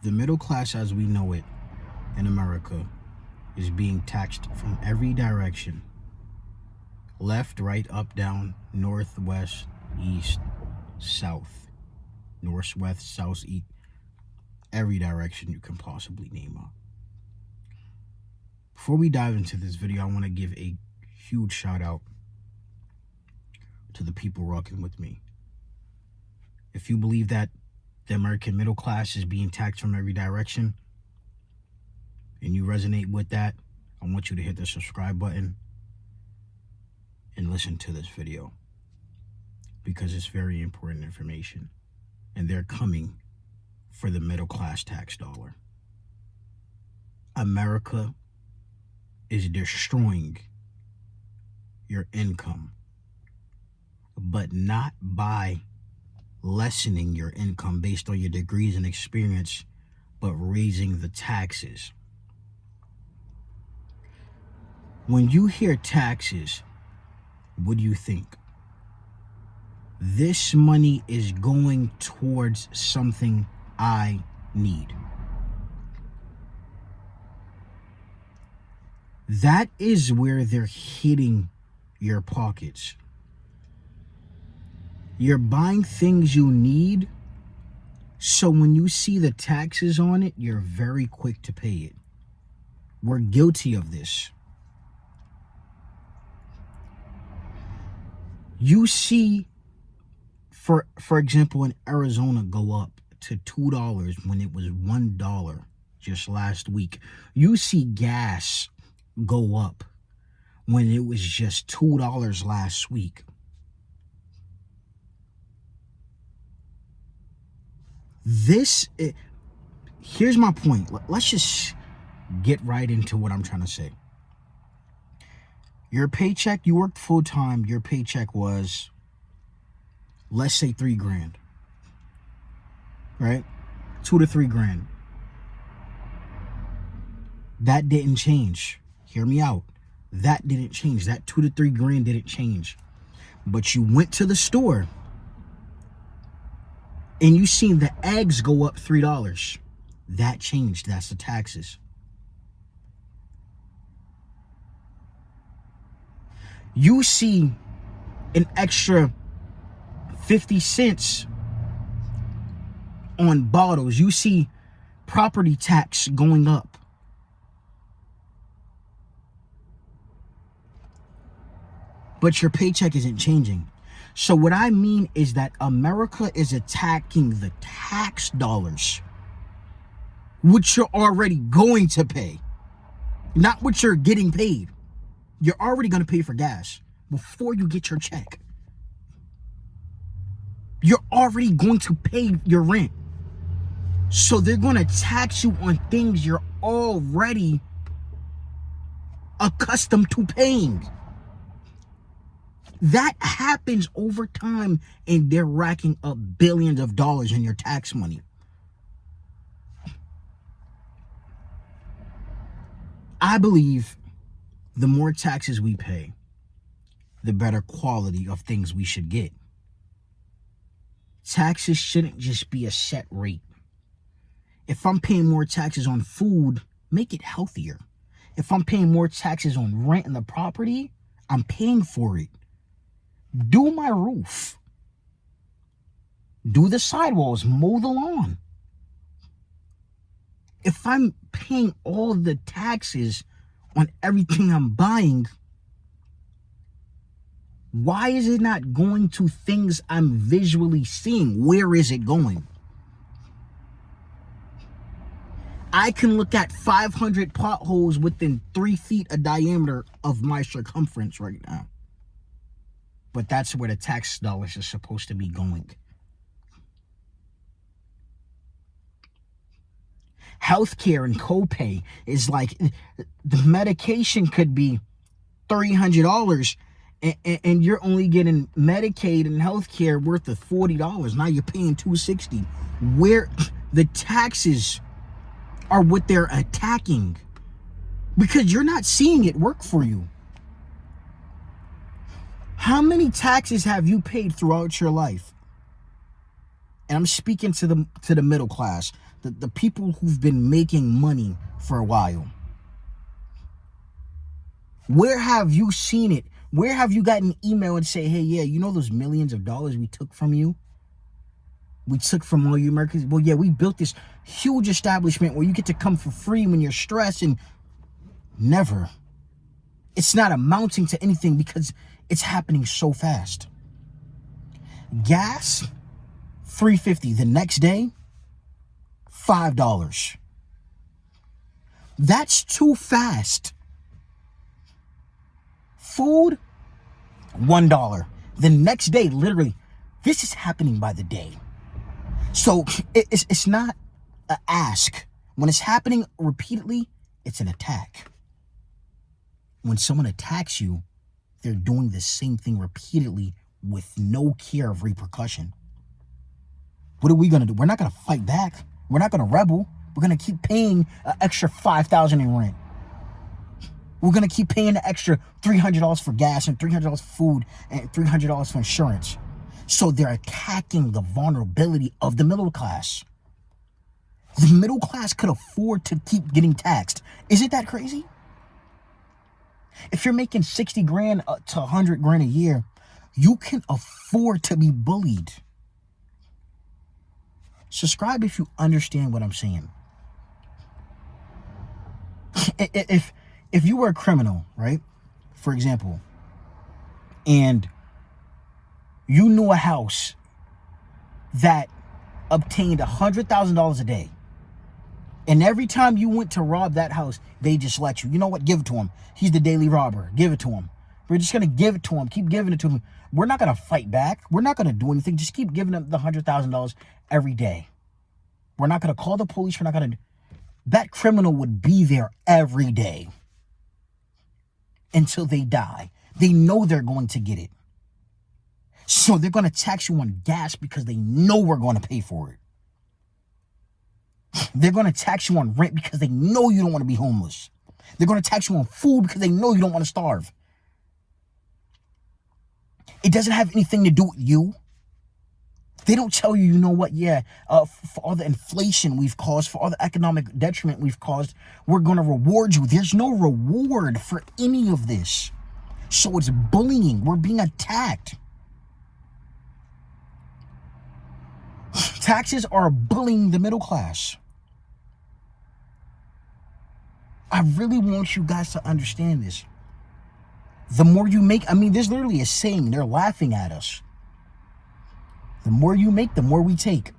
The middle class as we know it in America is being taxed from every direction. Left, right, up, down, north, west, east, south, northwest, south, east, every direction you can possibly name up. Before we dive into this video, I want to give a huge shout out to the people rocking with me. If you believe that the American middle class is being taxed from every direction and you resonate with that, I want you to hit the subscribe button and listen to this video because it's very important information, and they're coming for the middle class tax dollar. America is destroying your income, but not by lessening your income based on your degrees and experience, but raising the taxes. When you hear taxes, what do you think? This money is going towards something I need. That is where they're hitting your pockets. You're buying things you need, so when you see the taxes on it, you're very quick to pay it. We're guilty of this. You see, for example, in Arizona go up to $2 when it was $1 just last week. You see gas go up when it was just $2 last week. Here's my point. Let's just get right into what I'm trying to say. Your paycheck, you worked full time, your paycheck was, let's say $3,000, right? 2 to 3 grand. That didn't change. Hear me out. That didn't change. That 2 to 3 grand didn't change. But you went to the store and you seen the eggs go up $3. That changed. That's the taxes. You see an extra 50 cents on bottles. You see property tax going up. But your paycheck isn't changing. So what I mean is that America is attacking the tax dollars, which you're already going to pay, not what you're getting paid. You're already going to pay for gas before you get your check. You're already going to pay your rent. So they're going to tax you on things you're already accustomed to paying. That happens over time, and they're racking up billions of dollars in your tax money. I believe the more taxes we pay, the better quality of things we should get. Taxes shouldn't just be a set rate. If I'm paying more taxes on food, make it healthier. If I'm paying more taxes on rent and the property, I'm paying for it. Do my roof. Do the sidewalls, mow the lawn. If I'm paying all the taxes on everything I'm buying, why is it not going to things I'm visually seeing? Where is it going? I can look at 500 potholes within 3 feet of diameter of my circumference right now. But that's where the tax dollars are supposed to be going. Healthcare and copay is like, the medication could be $300 and you're only getting Medicaid and healthcare worth of $40. Now you're paying $260. Where the taxes are what they're attacking, because you're not seeing it work for you. How many taxes have you paid throughout your life? And I'm speaking to the middle class, the people who've been making money for a while. Where have you seen it? Where have you gotten an email and say, hey, yeah, you know those millions of dollars we took from you? We took from all you Americans? Well, yeah, we built this huge establishment where you get to come for free when you're stressed, and never. It's not amounting to anything because it's happening so fast. Gas, $3.50. The next day, $5. That's too fast. Food, $1. The next day, literally, this is happening by the day. So it's not an ask. When it's happening repeatedly, it's an attack. When someone attacks you, they're doing the same thing repeatedly with no care of repercussion. What are we going to do? We're not going to fight back. We're not going to rebel. We're going to keep paying an extra $5,000 in rent. We're going to keep paying the extra $300 for gas and $300 for food and $300 for insurance. So they're attacking the vulnerability of the middle class. The middle class could afford to keep getting taxed. Isn't that crazy? If you're making 60 grand to 100 grand a year, you can afford to be bullied. Subscribe if you understand what I'm saying. If you were a criminal, right? For example, and you knew a house that obtained $100,000 a day, and every time you went to rob that house, they just let you. You know what? Give it to him. He's the daily robber. Give it to him. We're just going to give it to him. Keep giving it to him. We're not going to fight back. We're not going to do anything. Just keep giving him the $100,000 every day. We're not going to call the police. We're not going to. That criminal would be there every day until they die. They know they're going to get it. So they're going to tax you on gas because they know we're going to pay for it. They're going to tax you on rent because they know you don't want to be homeless. They're going to tax you on food because they know you don't want to starve. It doesn't have anything to do with you. They don't tell you, you know what, for all the inflation we've caused, for all the economic detriment we've caused, we're going to reward you. There's no reward for any of this. So it's bullying. We're being attacked. Taxes are bullying the middle class. I really want you guys to understand this. The more you make, there's literally a saying, they're laughing at us. The more you make, the more we take.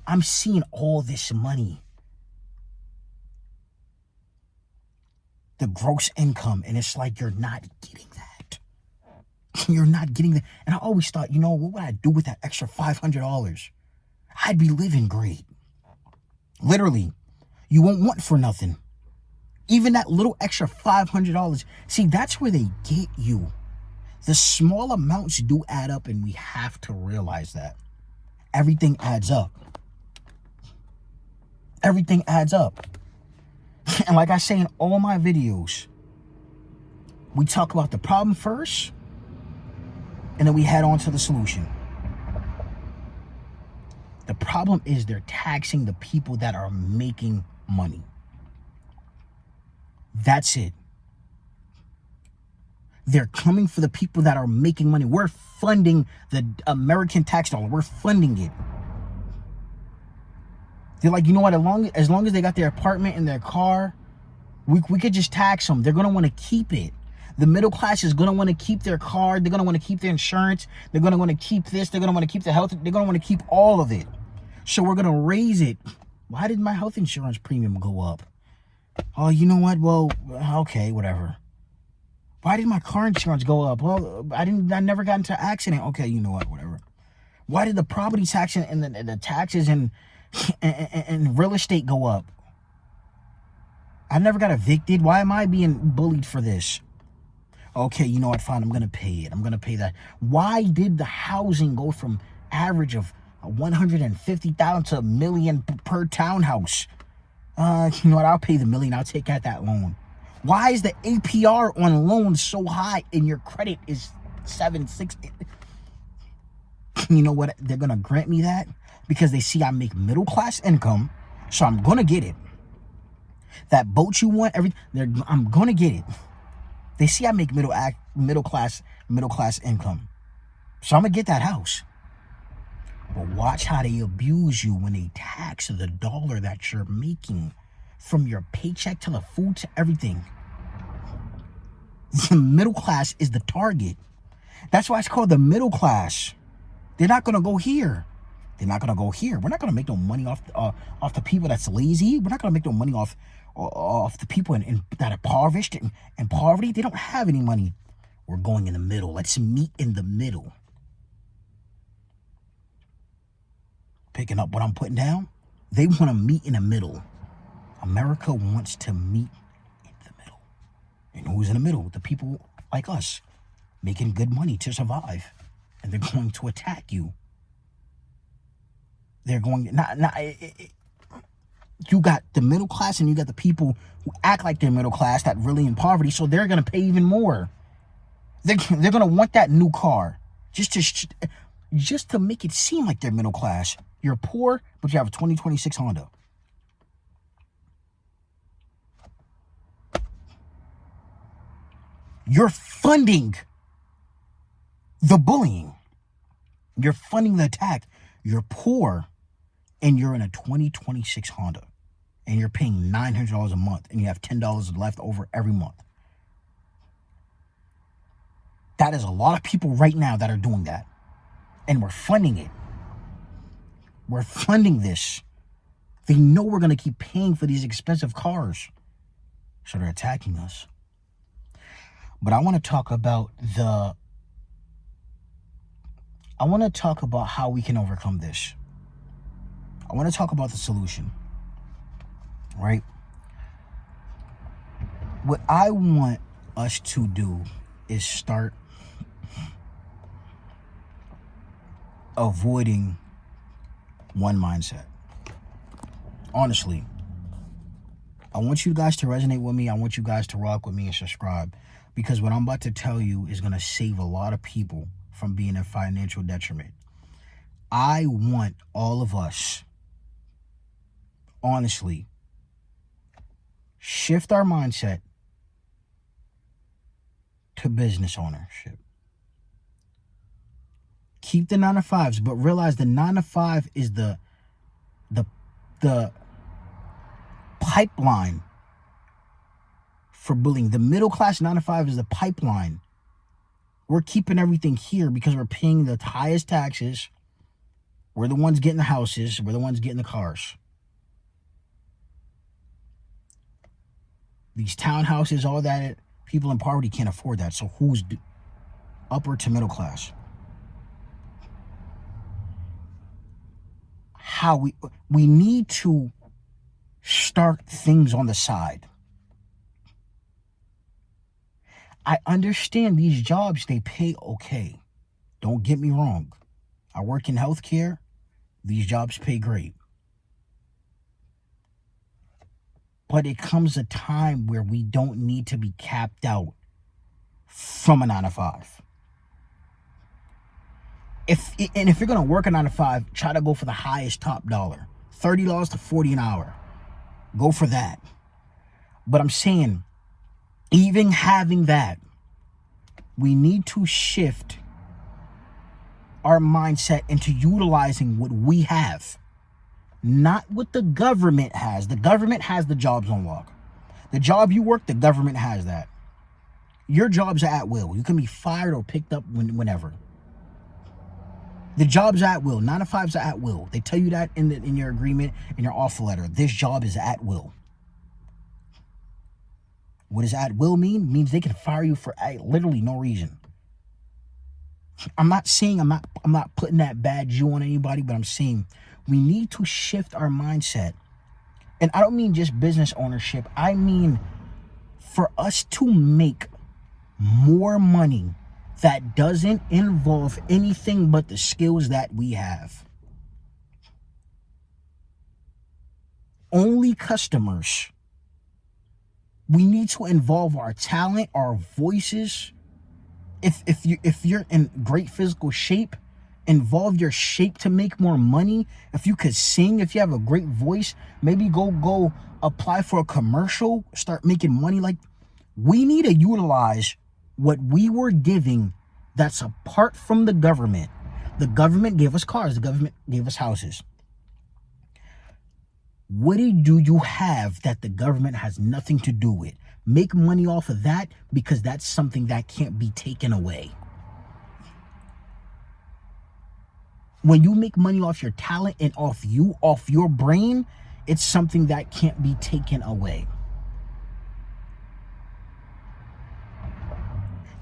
I'm seeing all this money. The gross income, and it's like you're not getting that. You're not getting that. And I always thought, what would I do with that extra $500? I'd be living great. Literally, you won't want for nothing. Even that little extra $500. See, that's where they get you. The small amounts do add up, and we have to realize that. Everything adds up. Everything adds up. And like I say in all my videos, we talk about the problem first, and then we head on to the solution. The problem is they're taxing the people that are making money. That's it. They're coming for the people that are making money. We're funding the American tax dollar. We're funding it. They're like, you know what? As long as they got their apartment and their car, we could just tax them. They're going to want to keep it. The middle class is going to want to keep their car. They're going to want to keep their insurance. They're going to want to keep this. They're going to want to keep the health. They're going to want to keep all of it. So we're going to raise it. Why did my health insurance premium go up? Oh, you know what? Well, okay, whatever. Why did my car insurance go up? Well, I never got into an accident. Okay, you know what? Whatever. Why did the property tax and the taxes and real estate go up? I never got evicted. Why am I being bullied for this? Okay, you know what? Fine, I'm going to pay it. I'm going to pay that. Why did the housing go from average of 150,000 to $1 million per townhouse? You know what? I'll pay the $1 million. I'll take out that loan. Why is the APR on loans so high and your credit is 760? You know what? They're going to grant me that because they see I make middle class income. So I'm going to get it. That boat you want, I'm going to get it. They see I make middle class income. So I'm going to get that house. But watch how they abuse you when they tax the dollar that you're making, from your paycheck to the food to everything. The middle class is the target. That's why it's called the middle class. They're not going to go here. They're not going to go here. We're not going to make no money off the people that's lazy. We're not going to make no money off the people that are impoverished and poverty. They don't have any money. We're going in the middle. Let's meet in the middle. Picking up what I'm putting down? They want to meet in the middle. America wants to meet in the middle. And who's in the middle? The people like us, making good money to survive. And they're going to attack you. They're going you got the middle class and you got the people who act like they're middle class that really in poverty, so they're going to pay even more. They're going to want that new car just to make it seem like they're middle class. You're poor, but you have a 2026 Honda. You're funding the bullying. You're funding the attack. You're poor, and you're in a 2026 Honda, and you're paying $900 a month, and you have $10 left over every month. That is a lot of people right now that are doing that, and we're funding it. We're funding this. They know we're going to keep paying for these expensive cars, so they're attacking us. But I want to talk about how we can overcome this. I want to talk about the solution, right? What I want us to do is start avoiding one mindset. Honestly, I want you guys to resonate with me. I want you guys to rock with me and subscribe, because what I'm about to tell you is going to save a lot of people from being in financial detriment. I want all of us, honestly, shift our mindset to business ownership. Keep the 9-to-5s, but realize the 9-to-5 is the pipeline for bullying. The middle class 9-to-5 is the pipeline. We're keeping everything here because we're paying the highest taxes. We're the ones getting the houses. We're the ones getting the cars. These townhouses, all that, people in poverty can't afford that. So who's upper to middle class? How we need to start things on the side. I understand these jobs, they pay okay. Don't get me wrong. I work in healthcare. These jobs pay great. But it comes a time where we don't need to be capped out from a 9-to-5. If you're going to work a 9-to-5, try to go for the highest top dollar. $30 to $40 an hour. Go for that. But I'm saying, even having that, we need to shift our mindset into utilizing what we have, not what the government has. The government has the jobs on lock. The job you work, the government has that. Your job's at will. You can be fired or picked up whenever. The job's at will. 9-to-5s are at will. They tell you that in your agreement, in your offer letter. This job is at will. What does at will mean? It means they can fire you for literally no reason. I'm not saying I'm not putting that bad Jew on anybody, but I'm saying we need to shift our mindset. And I don't mean just business ownership. I mean for us to make more money that doesn't involve anything but the skills that we have. Only customers. We need to involve our talent, our voices. If you're in great physical shape, involve your shape to make more money. If you could sing, if you have a great voice, maybe go apply for a commercial, start making money. Like, we need to utilize what we were giving that's apart from the government. The government gave us cars, the government gave us houses. What do you have that the government has nothing to do with? Make money off of that, because that's something that can't be taken away. When you make money off your talent and off your brain, it's something that can't be taken away.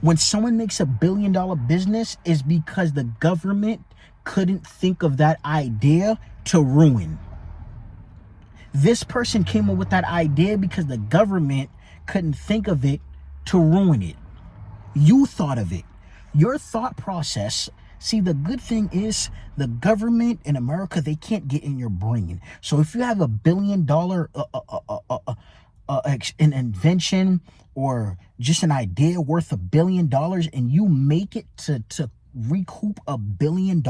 When someone makes $1 billion business, is because the government couldn't think of that idea to ruin. This person came up with that idea because the government couldn't think of it to ruin it. You thought of it. Your thought process. See, the good thing is the government in America, they can't get in your brain. So if you have $1 billion an invention or just an idea worth $1 billion, and you make it to recoup $1 billion,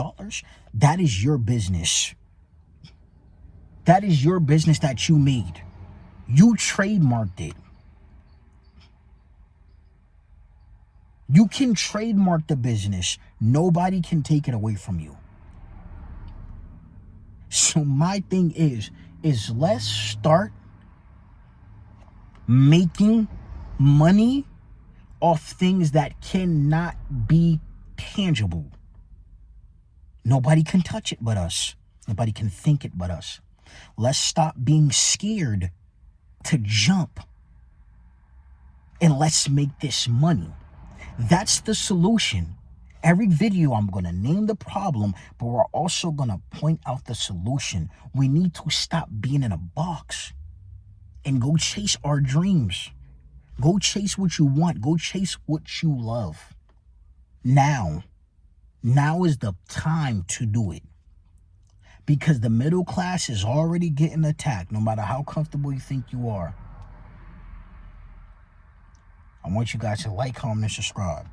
that is your business. That is your business that you made. You trademarked it. You can trademark the business. Nobody can take it away from you. So my thing is let's start making money off things that cannot be tangible. Nobody can touch it but us. Nobody can think it but us. Let's stop being scared to jump, and let's make this money. That's the solution. Every video I'm going to name the problem, but we're also going to point out the solution. We need to stop being in a box and go chase our dreams. Go chase what you want. Go chase what you love. Now is the time to do it. Because the middle class is already getting attacked, no matter how comfortable you think you are. I want you guys to like, comment, and subscribe.